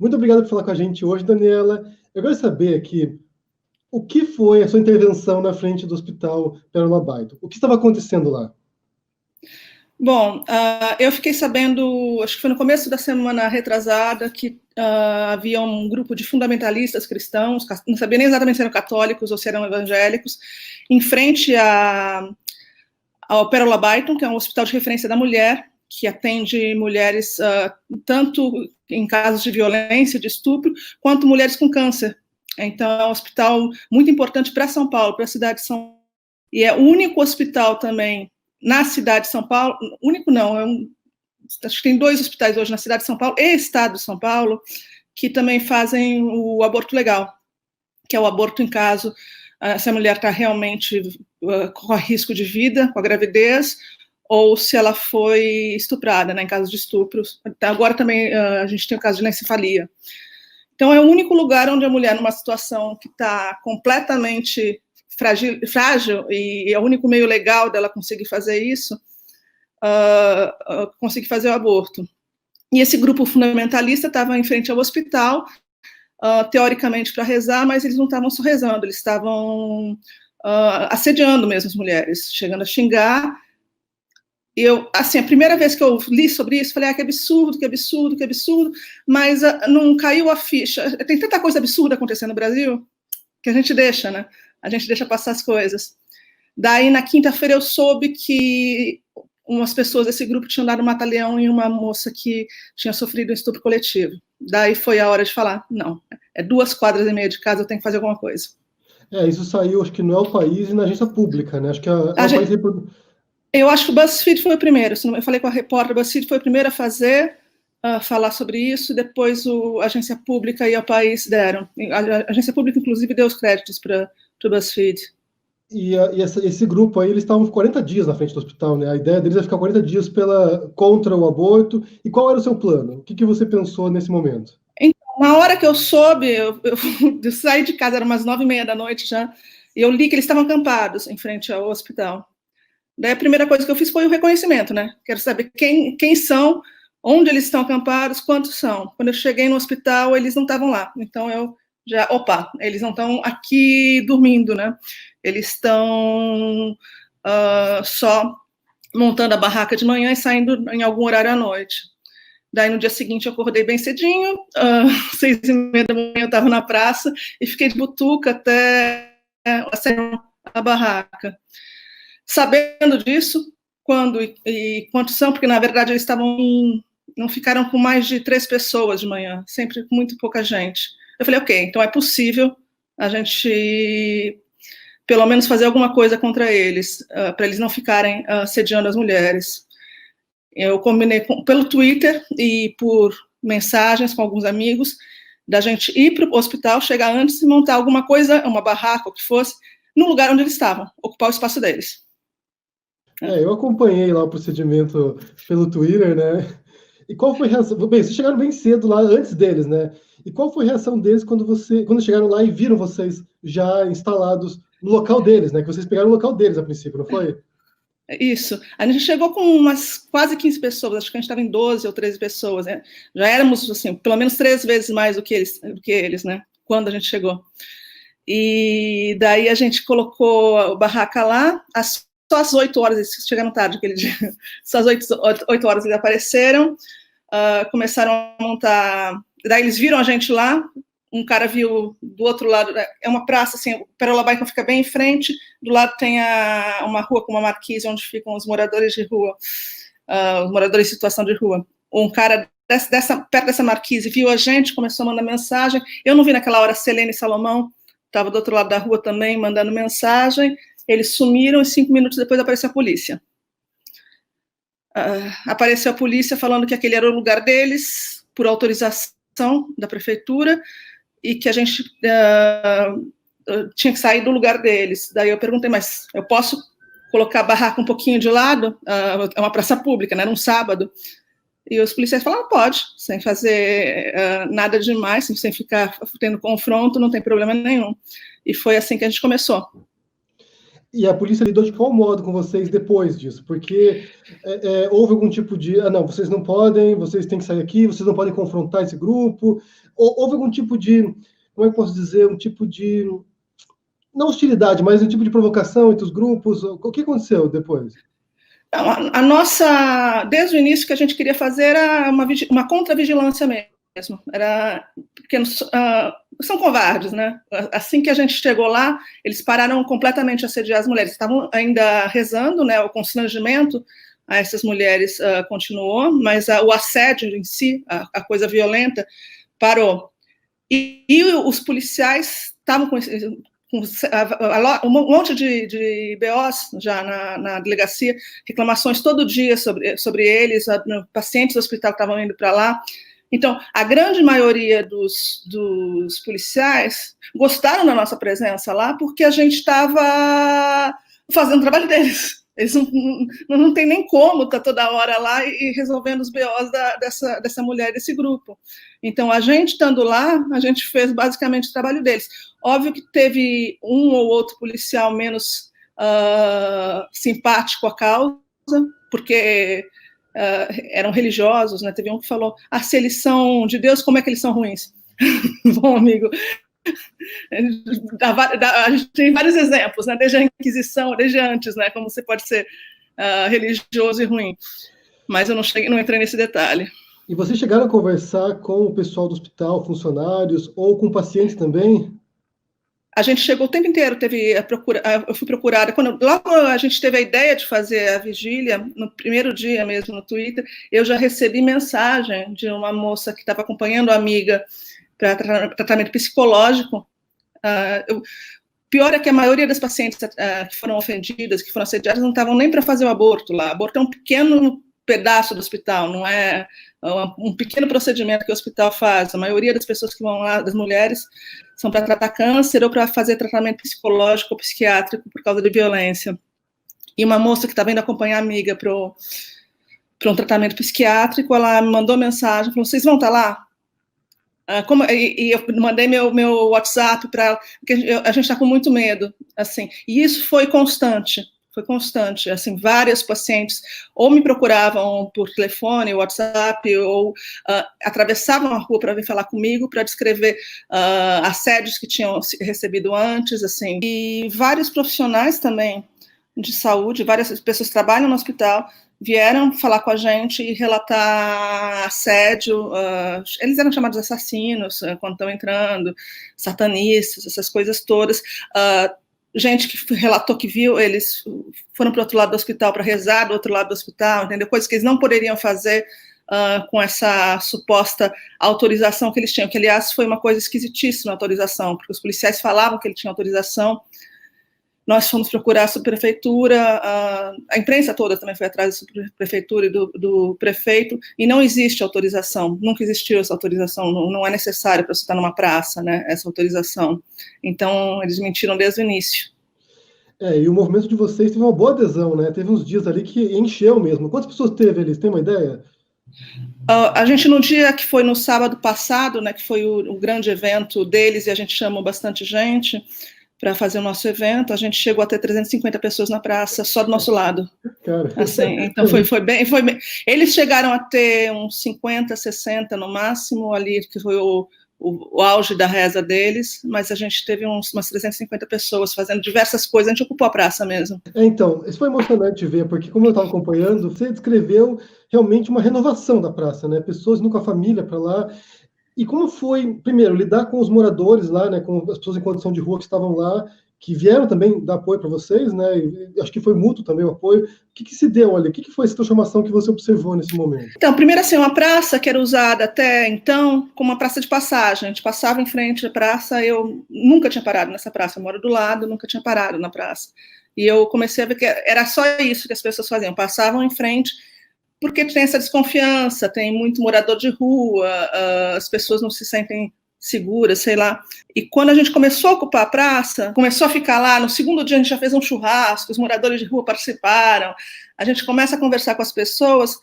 Muito obrigado por falar com a gente hoje, Daniela. Eu quero saber aqui, o que foi a sua intervenção na frente do Hospital Pérola Abaito? O que estava acontecendo lá? Bom, eu fiquei sabendo, acho que foi no começo da semana retrasada, que havia um grupo de fundamentalistas cristãos, não sabia nem exatamente se eram católicos ou se eram evangélicos, em frente ao Pérola Abaito, que é um hospital de referência da mulher, que atende mulheres tanto em casos de violência, de estupro, quanto mulheres com câncer. Então, é um hospital muito importante para São Paulo, para a cidade de São Paulo. E é o único hospital também na cidade de São Paulo, único não, acho que tem 2 hospitais hoje na cidade de São Paulo e estado de São Paulo, que também fazem o aborto legal, que é o aborto em caso, se a mulher está realmente com risco de vida, com a gravidez, ou se ela foi estuprada, né, em caso de estupros. Agora também a gente tem o caso de lencefalia. Então é o único lugar onde a mulher, numa situação que está completamente frágil, e é o único meio legal dela conseguir fazer isso, conseguir fazer o aborto. E esse grupo fundamentalista estava em frente ao hospital, teoricamente para rezar, mas eles não estavam só rezando, eles estavam assediando mesmo as mulheres, chegando a xingar. E eu, assim, a primeira vez que eu li sobre isso, falei, que absurdo, que absurdo, que absurdo, mas não caiu a ficha. Tem tanta coisa absurda acontecendo no Brasil que a gente deixa, né? A gente deixa passar as coisas. Daí, na quinta-feira, eu soube que umas pessoas desse grupo tinham dado um mata-leão em uma moça que tinha sofrido um estupro coletivo. Daí foi a hora de falar, não, é 2 quadras e meia de casa, eu tenho que fazer alguma coisa. Isso saiu, acho que no El País e na agência pública, né? Acho que eu acho que o BuzzFeed foi o primeiro, eu falei com a repórter, o BuzzFeed foi o primeiro a fazer, falar sobre isso, depois a agência pública e o País deram. A agência pública, inclusive, deu os créditos para o BuzzFeed. E esse grupo aí, eles estavam 40 dias na frente do hospital, né? A ideia deles é ficar 40 dias contra o aborto. E qual era o seu plano? O que você pensou nesse momento? Então, na hora que eu soube, eu saí de casa, eram umas 9h30 da noite já, e eu li que eles estavam acampados em frente ao hospital. Daí a primeira coisa que eu fiz foi o reconhecimento, né? Quero saber quem são, onde eles estão acampados, quantos são. Quando eu cheguei no hospital, eles não estavam lá. Então eu já, eles não estão aqui dormindo, né? Eles estão só montando a barraca de manhã e saindo em algum horário à noite. Daí no dia seguinte eu acordei bem cedinho, 6h30 da manhã eu estava na praça e fiquei de butuca até a barraca. Sabendo disso, quando e quantos são, porque na verdade eles não ficaram com mais de 3 pessoas de manhã, sempre com muito pouca gente. Eu falei, ok, então é possível a gente pelo menos fazer alguma coisa contra eles, para eles não ficarem assediando as mulheres. Eu combinei pelo Twitter e por mensagens com alguns amigos, da gente ir para o hospital, chegar antes e montar alguma coisa, uma barraca, o que fosse, no lugar onde eles estavam, ocupar o espaço deles. Eu acompanhei lá o procedimento pelo Twitter, né? E qual foi a reação? Bem, vocês chegaram bem cedo lá, antes deles, né? E qual foi a reação deles quando chegaram lá e viram vocês já instalados no local deles, né? Que vocês pegaram o local deles a princípio, não foi? Isso. A gente chegou com umas quase 15 pessoas, acho que a gente estava em 12 ou 13 pessoas, né? Já éramos, assim, pelo menos 3 vezes mais do que eles, né? Quando a gente chegou. E daí a gente colocou a barraca lá, só às 8 horas, eles chegaram tarde aquele dia, só às 8 horas eles apareceram, começaram a montar, daí eles viram a gente lá, um cara viu do outro lado, é uma praça, assim, o Pérola Abaito fica bem em frente, do lado tem uma rua com uma marquise onde ficam os moradores de rua, os moradores em situação de rua. Um cara perto dessa marquise viu a gente, começou a mandar mensagem, eu não vi naquela hora Selene Salomão, estava do outro lado da rua também, mandando mensagem, eles sumiram e 5 minutos depois apareceu a polícia. Apareceu a polícia falando que aquele era o lugar deles, por autorização da prefeitura, e que a gente tinha que sair do lugar deles. Daí eu perguntei, mas eu posso colocar a barraca um pouquinho de lado? É uma praça pública, né? Era um sábado. E os policiais falaram, pode, sem fazer nada demais, sem ficar tendo confronto, não tem problema nenhum. E foi assim que a gente começou. E a polícia lidou de qual modo com vocês depois disso? Porque houve algum tipo de, não, vocês não podem, vocês têm que sair aqui, vocês não podem confrontar esse grupo, houve algum tipo de, como é que eu posso dizer, um tipo de, não hostilidade, mas um tipo de provocação entre os grupos? O que aconteceu depois? Não, a nossa, desde o início, que a gente queria fazer era uma contravigilância mesmo. Era porque são covardes, né? Assim que a gente chegou lá, eles pararam completamente de assediar as mulheres. Estavam ainda rezando, né? O constrangimento a essas mulheres continuou, mas o assédio em si, a coisa violenta, parou. E os policiais estavam com um monte de BOs já na delegacia, reclamações todo dia sobre eles, pacientes do hospital que estavam indo para lá. Então, a grande maioria dos policiais gostaram da nossa presença lá porque a gente estava fazendo o trabalho deles. Eles não tem nem como estar toda hora lá e resolvendo os BOs dessa mulher, desse grupo. Então, a gente estando lá, a gente fez basicamente o trabalho deles. Óbvio que teve um ou outro policial menos simpático à causa, porque eram religiosos, né? Teve um que falou, se eles são de Deus, como é que eles são ruins? Bom, amigo, a gente tem vários exemplos, né? Desde a Inquisição, desde antes, né? Como você pode ser religioso e ruim. Mas eu não entrei nesse detalhe. E vocês chegaram a conversar com o pessoal do hospital, funcionários, ou com pacientes também? A gente chegou o tempo inteiro, eu fui procurada, logo a gente teve a ideia de fazer a vigília, no primeiro dia mesmo no Twitter, eu já recebi mensagem de uma moça que estava acompanhando a amiga para tratamento psicológico. Pior é que a maioria das pacientes que foram ofendidas, que foram assediadas, não estavam nem para fazer o aborto lá. Aborto é um pequeno pedaço do hospital, não é um pequeno procedimento que o hospital faz. A maioria das pessoas que vão lá, das mulheres, são para tratar câncer ou para fazer tratamento psicológico ou psiquiátrico por causa de violência. E uma moça que estava indo acompanhar a amiga para um tratamento psiquiátrico, ela me mandou mensagem, falou, vocês vão estar lá? E eu mandei meu WhatsApp para ela, porque a gente está com muito medo, assim, e isso foi constante, assim, vários pacientes ou me procuravam por telefone, WhatsApp, ou atravessavam a rua para vir falar comigo, para descrever assédios que tinham recebido antes, assim, e vários profissionais também de saúde, várias pessoas que trabalham no hospital, vieram falar com a gente e relatar assédio. Eles eram chamados assassinos quando estão entrando, satanistas, essas coisas todas. Gente que relatou que viu, eles foram para o outro lado do hospital para rezar do outro lado do hospital, entendeu? Coisas que eles não poderiam fazer com essa suposta autorização que eles tinham, que, aliás, foi uma coisa esquisitíssima a autorização, porque os policiais falavam que ele tinha autorização. Nós fomos procurar a subprefeitura, a imprensa toda também foi atrás da subprefeitura e do prefeito, e não existe autorização, nunca existiu essa autorização, não é necessário para você estar numa praça, né, essa autorização. Então, eles mentiram desde o início. E o movimento de vocês teve uma boa adesão, né? Teve uns dias ali que encheu mesmo. Quantas pessoas teve ali? Você tem uma ideia? A gente, no dia que foi no sábado passado, né, que foi o grande evento deles, e a gente chamou bastante gente para fazer o nosso evento, a gente chegou a ter 350 pessoas na praça, só do nosso lado. Cara. Assim, então foi bem. Eles chegaram a ter uns 50, 60 no máximo, ali, que foi o auge da reza deles, mas a gente teve umas 350 pessoas fazendo diversas coisas, a gente ocupou a praça mesmo. Então, isso foi emocionante ver, porque como eu estava acompanhando, você descreveu realmente uma renovação da praça, né? Pessoas indo com a família para lá. E como foi, primeiro, lidar com os moradores lá, né, com as pessoas em condição de rua que estavam lá, que vieram também dar apoio para vocês, né? E acho que foi mútuo também o apoio. O que se deu ali? O que foi essa transformação que você observou nesse momento? Então, primeiro, assim, uma praça que era usada até então como uma praça de passagem. A gente passava em frente à praça, eu nunca tinha parado nessa praça, eu moro do lado, nunca tinha parado na praça. E eu comecei a ver que era só isso que as pessoas faziam, passavam em frente, porque tem essa desconfiança, tem muito morador de rua, as pessoas não se sentem seguras, sei lá. E quando a gente começou a ocupar a praça, começou a ficar lá, no segundo dia a gente já fez um churrasco, os moradores de rua participaram, a gente começa a conversar com as pessoas,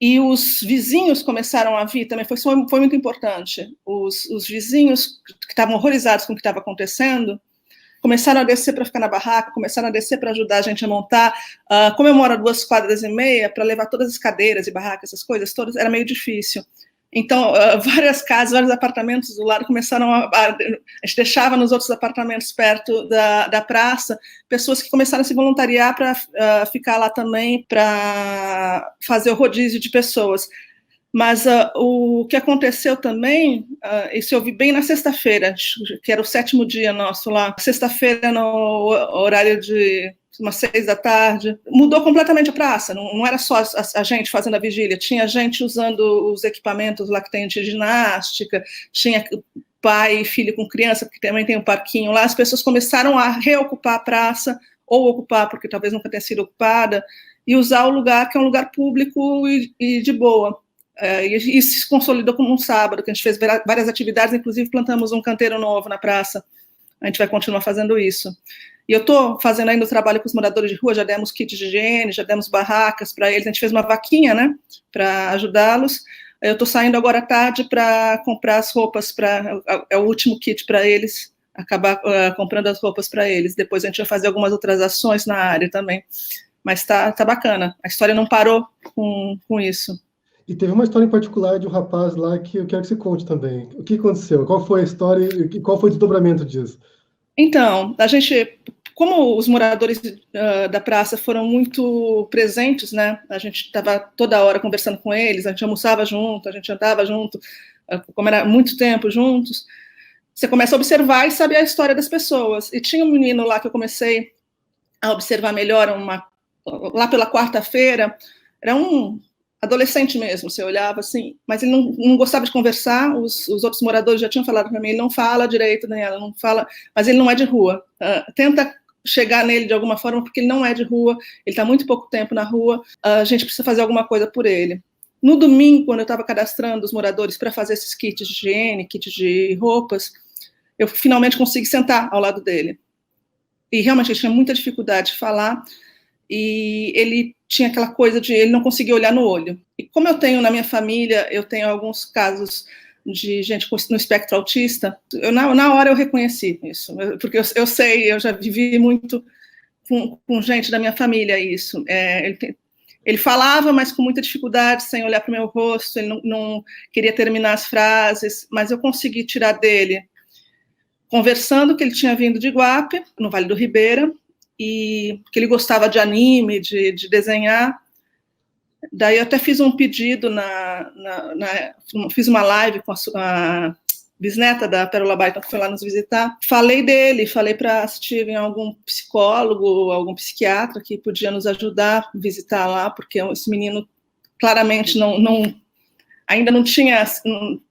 e os vizinhos começaram a vir também, foi muito importante. Os vizinhos que estavam horrorizados com o que estava acontecendo, começaram a descer para ficar na barraca, começaram a descer para ajudar a gente a montar. Como eu moro a 2,5 quadras, para levar todas as cadeiras e barracas, essas coisas todas, era meio difícil. Então, várias casas, vários apartamentos do lado começaram a gente deixava nos outros apartamentos perto da praça pessoas que começaram a se voluntariar para ficar lá também, para fazer o rodízio de pessoas. Mas o que aconteceu também, isso eu vi bem na sexta-feira, que era o 7º dia nosso lá, sexta-feira no horário de umas 6 da tarde, mudou completamente a praça, não era só a gente fazendo a vigília, tinha gente usando os equipamentos lá que tem de ginástica, tinha pai e filho com criança, porque também tem um parquinho lá, as pessoas começaram a reocupar a praça, ou ocupar porque talvez nunca tenha sido ocupada, e usar o lugar que é um lugar público e de boa. E se consolidou como um sábado, que a gente fez várias atividades, inclusive plantamos um canteiro novo na praça, a gente vai continuar fazendo isso. E eu estou fazendo ainda o trabalho com os moradores de rua, já demos kits de higiene, já demos barracas para eles, a gente fez uma vaquinha, né, para ajudá-los. Eu estou saindo agora à tarde para comprar as roupas, é o último kit para eles, acabar comprando as roupas para eles. Depois a gente vai fazer algumas outras ações na área também. Mas tá bacana, a história não parou com isso. E teve uma história em particular de um rapaz lá que eu quero que você conte também. O que aconteceu? Qual foi a história e qual foi o desdobramento disso? Então, a gente, como os moradores da praça foram muito presentes, né? A gente estava toda hora conversando com eles, a gente almoçava junto, a gente andava junto, como era muito tempo juntos, você começa a observar e saber a história das pessoas. E tinha um menino lá que eu comecei a observar melhor, lá pela quarta-feira, era um adolescente mesmo, você olhava assim, mas ele não gostava de conversar, os outros moradores já tinham falado para mim, ele não fala direito, Daniela, não fala, mas ele não é de rua, tenta chegar nele de alguma forma, porque ele não é de rua, ele está muito pouco tempo na rua, a gente precisa fazer alguma coisa por ele. No domingo, quando eu estava cadastrando os moradores para fazer esses kits de higiene, kits de roupas, eu finalmente consegui sentar ao lado dele. E realmente ele tinha muita dificuldade de falar, e ele tinha aquela coisa de ele não conseguia olhar no olho. E como eu tenho na minha família, eu tenho alguns casos de gente no espectro autista, na hora eu reconheci isso, porque eu sei, eu já vivi muito com gente da minha família isso. Ele falava, mas com muita dificuldade, sem olhar para o meu rosto, ele não queria terminar as frases, mas eu consegui tirar dele, conversando que ele tinha vindo de Iguape, no Vale do Ribeira, e que ele gostava de anime, de desenhar. Daí eu até fiz um pedido, fiz uma live com a bisneta da Pérola Baiton, que foi lá nos visitar. Falei dele, falei para se tiverem algum psicólogo, algum psiquiatra que podia nos ajudar a visitar lá, porque esse menino claramente ainda não tinha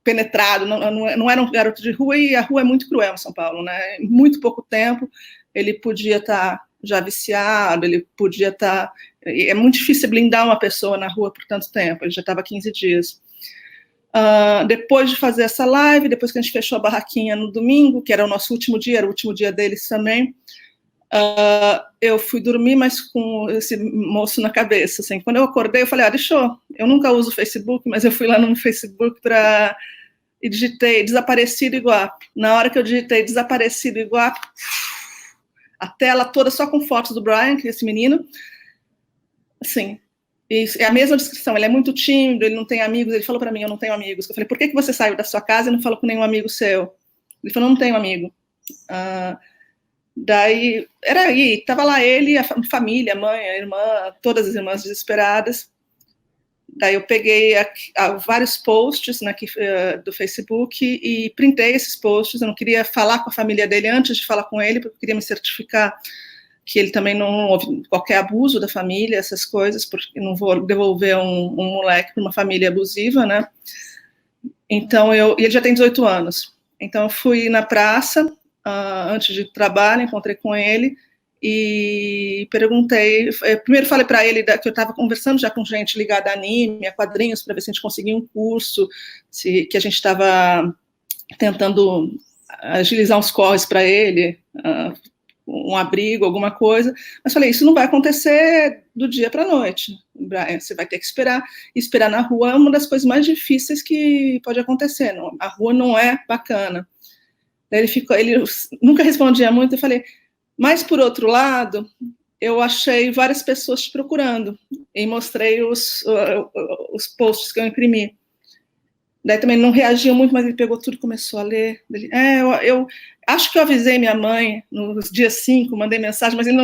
penetrado, não era um garoto de rua, e a rua é muito cruel em São Paulo, né? Em muito pouco tempo, ele podia estar já viciado, ele podia estar... É muito difícil blindar uma pessoa na rua por tanto tempo, ele já estava 15 dias. Depois de fazer essa live, depois que a gente fechou a barraquinha no domingo, que era o nosso último dia, era o último dia deles também, eu fui dormir, mas com esse moço na cabeça, assim. Quando eu acordei, eu falei, eu nunca uso o Facebook, mas eu fui lá no Facebook e digitei desaparecido Iguape. Na hora que eu digitei desaparecido Iguape, a tela toda só com fotos do Brian, que é esse menino, assim, é a mesma descrição, ele é muito tímido, ele não tem amigos, ele falou para mim, eu não tenho amigos. Eu falei, por que você saiu da sua casa e não falou com nenhum amigo seu? Ele falou, não tenho amigo. Daí, tava lá ele, a família, a mãe, a irmã, todas as irmãs desesperadas. Daí eu peguei vários posts, né, do Facebook e printei esses posts. Eu não queria falar com a família dele antes de falar com ele, porque eu queria me certificar que ele também não houve qualquer abuso da família, essas coisas, porque eu não vou devolver um moleque para uma família abusiva, né? Então, e ele já tem 18 anos. Então, eu fui na praça, antes de trabalho, encontrei com ele e perguntei, primeiro falei para ele que eu estava conversando já com gente ligada a anime, a quadrinhos, para ver se a gente conseguia um curso, que a gente estava tentando agilizar uns corres para ele, um abrigo, alguma coisa, mas falei, isso não vai acontecer do dia para a noite, Brian, você vai ter que esperar na rua é uma das coisas mais difíceis que pode acontecer, a rua não é bacana. Daí ele nunca respondia muito, eu falei, mas por outro lado, eu achei várias pessoas te procurando, e mostrei os posts que eu imprimi. Daí também não reagia muito, mas ele pegou tudo e começou a ler. Eu acho que eu avisei minha mãe nos dias 5, mandei mensagem, mas ele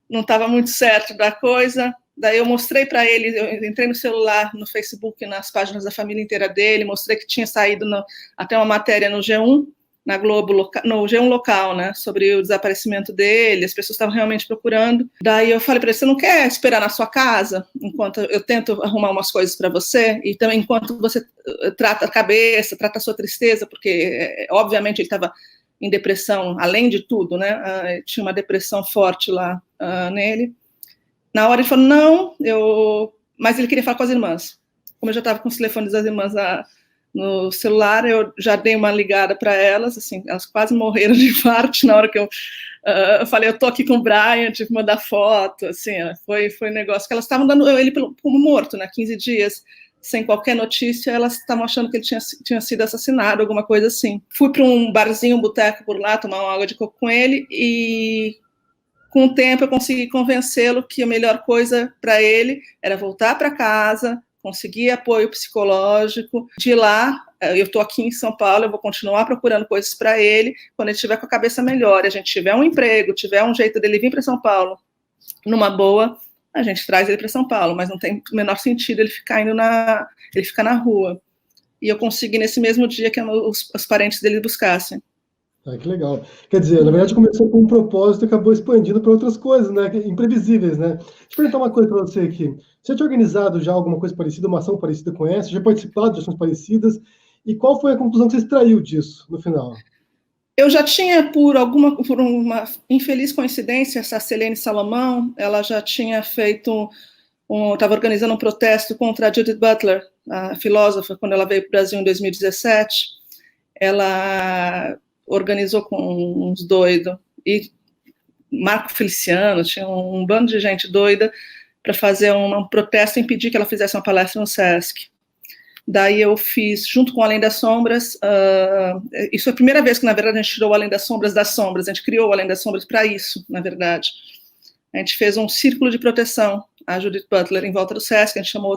não estava muito certo da coisa. Daí eu mostrei para ele, eu entrei no celular, no Facebook, nas páginas da família inteira dele, mostrei que tinha saído até uma matéria no G1, na Globo, no G1 local, né, sobre o desaparecimento dele, as pessoas estavam realmente procurando. Daí eu falei para ele, você não quer esperar na sua casa, enquanto eu tento arrumar umas coisas para você, e também enquanto você trata a cabeça, trata a sua tristeza, porque, obviamente, ele estava em depressão, além de tudo, né, tinha uma depressão forte lá nele. Na hora ele falou, não, mas ele queria falar com as irmãs. Como eu já estava com os telefones das irmãs no celular, eu já dei uma ligada para elas, assim, elas quase morreram de infarto na hora que eu falei, eu tô aqui com o Brian, tive que mandar foto, assim, foi um negócio que elas estavam dando ele como morto, né, 15 dias, sem qualquer notícia, elas estavam achando que ele tinha sido assassinado, alguma coisa assim. Fui para um barzinho, um boteco por lá, tomar uma água de coco com ele, e com o tempo eu consegui convencê-lo que a melhor coisa para ele era voltar para casa, conseguir apoio psicológico. De lá, eu estou aqui em São Paulo, eu vou continuar procurando coisas para ele, quando ele estiver com a cabeça melhor, a gente tiver um emprego, tiver um jeito dele vir para São Paulo, numa boa, a gente traz ele para São Paulo, mas não tem o menor sentido ele ficar na rua. E eu consegui nesse mesmo dia que os parentes dele buscassem. Ah, que legal. Quer dizer, na verdade começou com um propósito e acabou expandindo para outras coisas, né? Imprevisíveis, né? Deixa eu perguntar uma coisa para você aqui. Você tinha organizado já alguma coisa parecida, uma ação parecida com essa? Já participado de ações parecidas? E qual foi a conclusão que você extraiu disso no final? Eu já tinha, por uma infeliz coincidência, essa Selene Salomão, ela já tinha feito, estava organizando um protesto contra a Judith Butler, a filósofa, quando ela veio para o Brasil em 2017. Ela organizou com uns doidos, e Marco Feliciano, tinha um bando de gente doida para fazer um protesto e impedir que ela fizesse uma palestra no Sesc. Daí eu fiz, junto com Além das Sombras, isso é a primeira vez que, na verdade, a gente tirou o Além das Sombras, a gente criou o Além das Sombras para isso, na verdade. A gente fez um círculo de proteção, a Judith Butler, em volta do Sesc, a gente chamou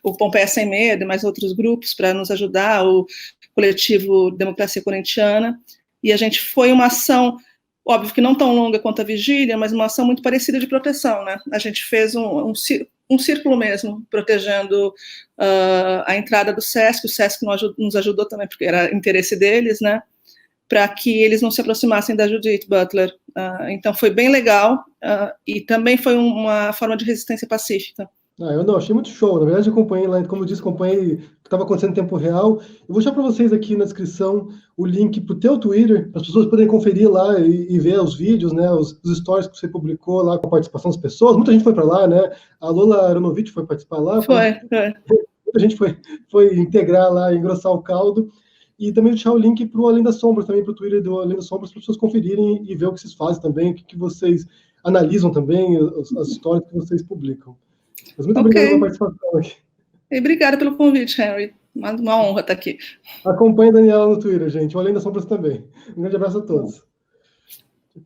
o Pompeia Sem Medo e mais outros grupos para nos ajudar, o coletivo Democracia Corintiana, e a gente foi uma ação, óbvio que não tão longa quanto a vigília, mas uma ação muito parecida de proteção, né? A gente fez um círculo mesmo, protegendo a entrada do Sesc, o Sesc nos ajudou também, porque era interesse deles, né? Para que eles não se aproximassem da Judith Butler. Então foi bem legal, e também foi uma forma de resistência pacífica. Eu não, achei muito show. Na verdade, eu acompanhei lá, como eu disse, acompanhei o que estava acontecendo em tempo real. Eu vou deixar para vocês aqui na descrição o link para o teu Twitter, para as pessoas poderem conferir lá e ver os vídeos, né, os stories que você publicou lá com a participação das pessoas. Muita gente foi para lá, né? A Lola Aronovitch foi participar lá. Muita gente foi integrar lá, engrossar o caldo. E também deixar o link para o Além das Sombras, também para o Twitter do Além das Sombras, para as pessoas conferirem e ver o que vocês fazem também, o que vocês analisam também, as histórias que vocês publicam. Mas muito obrigado pela participação aqui. E obrigada pelo convite, Henry. Uma honra estar aqui. Acompanhe a Daniela no Twitter, gente. O Além das Sombras também. Um grande abraço a todos.